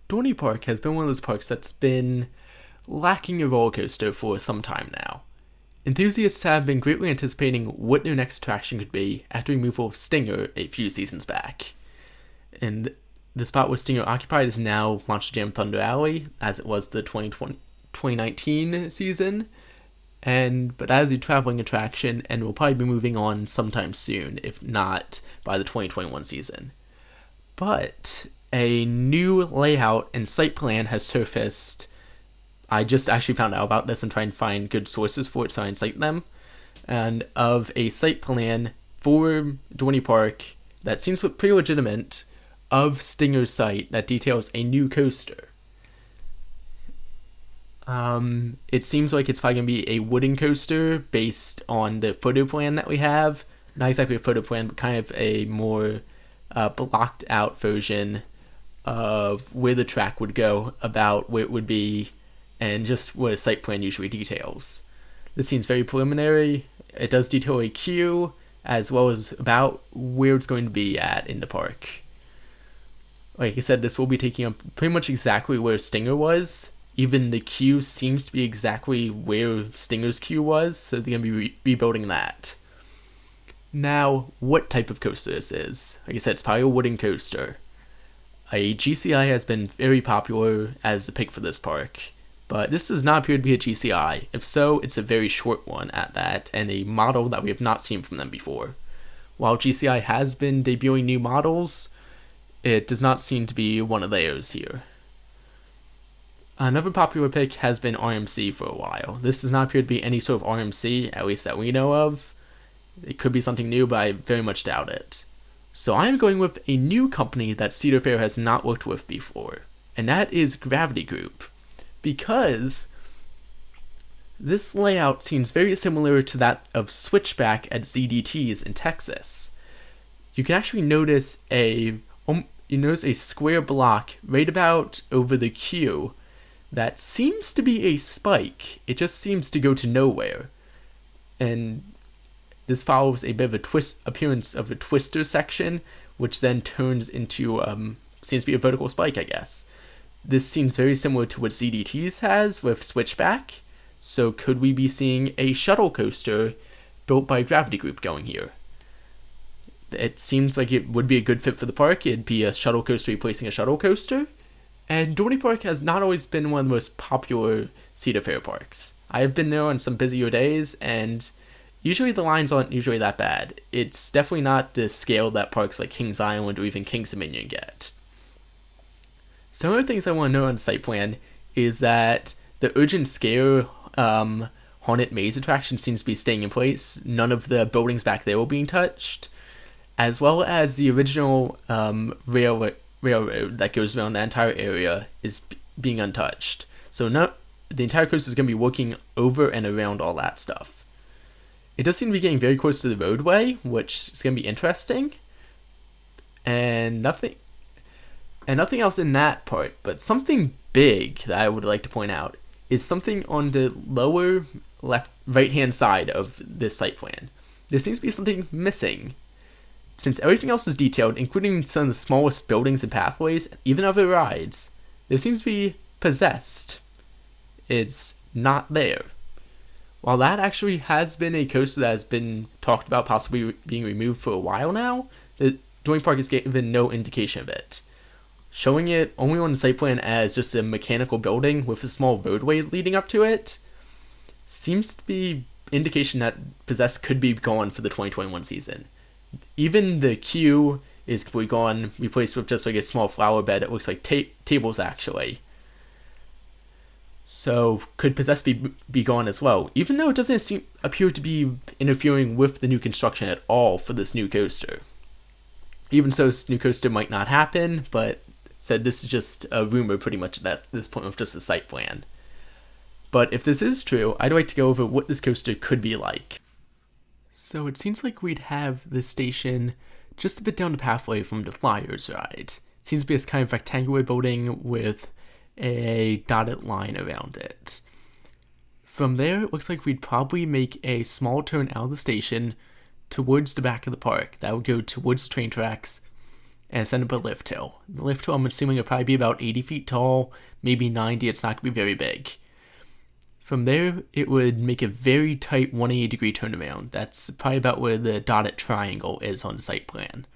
Dorney Park has been one of those parks that's been lacking a roller coaster for some time now. Enthusiasts have been greatly anticipating what their next attraction could be after removal of Stinger a few seasons back. And the spot where Stinger occupied is now Monster Jam Thunder Alley, as it was the 2019 season. But that is a traveling attraction and will probably be moving on sometime soon, if not by the 2021 season. But a new layout and site plan has surfaced. I just actually found out about this and trying to find good sources for it so I can cite them. And of a site plan for Dorney Park that seems pretty legitimate of Stinger's site that details a new coaster. It seems like it's probably going to be a wooden coaster based on the photo plan that we have. Not exactly a photo plan, but kind of a more blocked out version of where the track would go, about where it would be, and just what a site plan usually details. This seems very preliminary. It does detail a queue, as well as about where it's going to be at in the park. Like I said, this will be taking up pretty much exactly where Stinger was. Even the queue seems to be exactly where Stinger's queue was, so they're going to be rebuilding that. Now, what type of coaster this is? Like I said, it's probably a wooden coaster. A GCI has been very popular as the pick for this park, but this does not appear to be a GCI. If so, it's a very short one at that, and a model that we have not seen from them before. While GCI has been debuting new models, it does not seem to be one of theirs here. Another popular pick has been RMC for a while. This does not appear to be any sort of RMC, at least that we know of. It could be something new, but I very much doubt it. So I'm going with a new company that Cedar Fair has not worked with before, and that is Gravity Group. Because this layout seems very similar to that of Switchback at ZDT's in Texas. You can actually notice a square block right about over the queue that seems to be a spike. It just seems to go to nowhere. And this follows a bit of a appearance of a twister section, which then turns into, seems to be a vertical spike, I guess. This seems very similar to what ZDT's has with Switchback. So could we be seeing a shuttle coaster built by Gravity Group going here? It seems like it would be a good fit for the park. It'd be a shuttle coaster replacing a shuttle coaster. And Dorney Park has not always been one of the most popular Cedar Fair parks. I've been there on some busier days, and usually the lines aren't usually that bad. It's definitely not the scale that parks like Kings Island or even Kings Dominion get. Some other things I want to know on the site plan is that the Urgent Scare Haunted Maze attraction seems to be staying in place. None of the buildings back there will be touched, as well as the original railroad that goes around that entire area is being untouched. So the entire coaster is going to be working over and around all that stuff. It does seem to be getting very close to the roadway, which is going to be interesting. And nothing else in that part, but something big that I would like to point out is something on the lower right hand side of this site plan. There seems to be something missing. Since everything else is detailed, including some of the smallest buildings and pathways, even other rides, there seems to be possessed. It's not there. While that actually has been a coaster that has been talked about possibly being removed for a while now, the Dorney Park has given no indication of it. Showing it only on the site plan as just a mechanical building with a small roadway leading up to it seems to be indication that Possessed could be gone for the 2021 season. Even the queue is completely gone, replaced with just like a small flower bed. It looks like tables actually. So could Possessed be gone as well, even though it doesn't appear to be interfering with the new construction at all for this new coaster. Even so, this new coaster might not happen, but said this is just a rumor pretty much at this point with just a site plan. But if this is true, I'd like to go over what this coaster could be like. So it seems like we'd have the station just a bit down the pathway from the Flyers ride. It seems to be this kind of rectangular building with a dotted line around it. From there, it looks like we'd probably make a small turn out of the station towards the back of the park. That would go towards train tracks, and send up a lift hill. The lift hill, I'm assuming, will probably be about 80 feet tall, maybe 90. It's not going to be very big. From there, it would make a very tight 180-degree turnaround. That's probably about where the dotted triangle is on the site plan.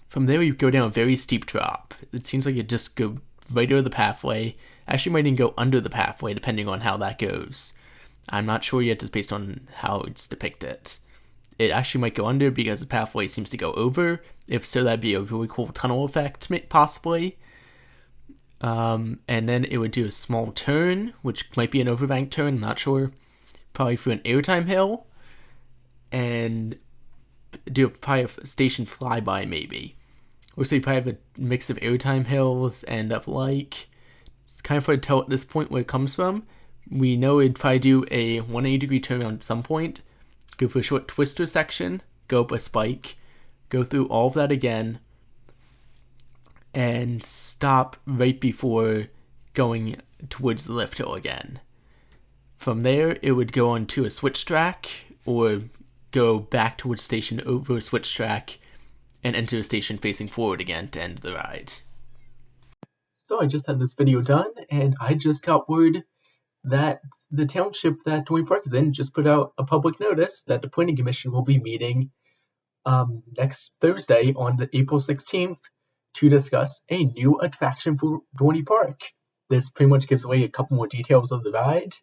From there, you go down a very steep drop. It seems like you just go right over the pathway. Actually, might even go under the pathway, depending on how that goes. I'm not sure yet, just based on how it's depicted. It actually might go under because the pathway seems to go over. If so, that'd be a really cool tunnel effect, possibly. And then it would do a small turn, which might be an overbank turn, I'm not sure. Probably through an airtime hill. And do probably a station flyby, maybe. Or so you probably have a mix of airtime hills and of like. It's kind of hard to tell at this point where it comes from. We know it'd probably do a 180-degree turnaround at some point. Go for a short twister section, go up a spike, go through all of that again, and stop right before going towards the lift hill again. From there, it would go on to a switch track, or go back towards the station over a switch track, and enter the station facing forward again to end the ride. So I just had this video done, and I just got word that the township that Dorney Park is in just put out a public notice that the planning commission will be meeting next Thursday on the April 16th to discuss a new attraction for Dorney Park. This pretty much gives away a couple more details of the ride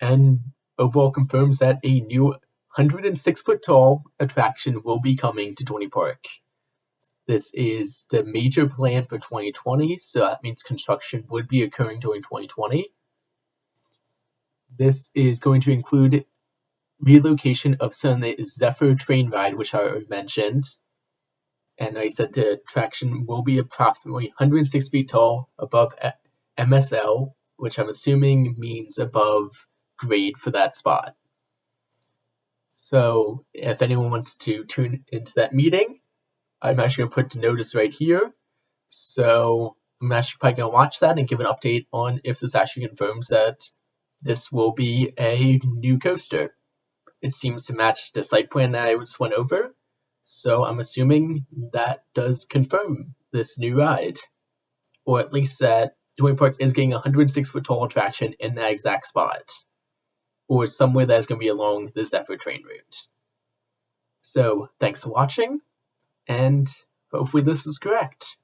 and overall confirms that a new 106-foot tall attraction will be coming to Dorney Park. This is the major plan for 2020, so that means construction would be occurring during 2020. This is going to include relocation of some of the Zephyr train ride, which I already mentioned. And like I said, the attraction will be approximately 106 feet tall above MSL, which I'm assuming means above grade for that spot. So if anyone wants to tune into that meeting, I'm actually going to put the notice right here. So I'm actually probably going to watch that and give an update on if this actually confirms that this will be a new coaster. It seems to match the site plan that I just went over, so I'm assuming that does confirm this new ride. Or at least that Dorney Park is getting a 106-foot tall attraction in that exact spot. Or somewhere that's going to be along the Zephyr train route. So, thanks for watching, and hopefully this is correct.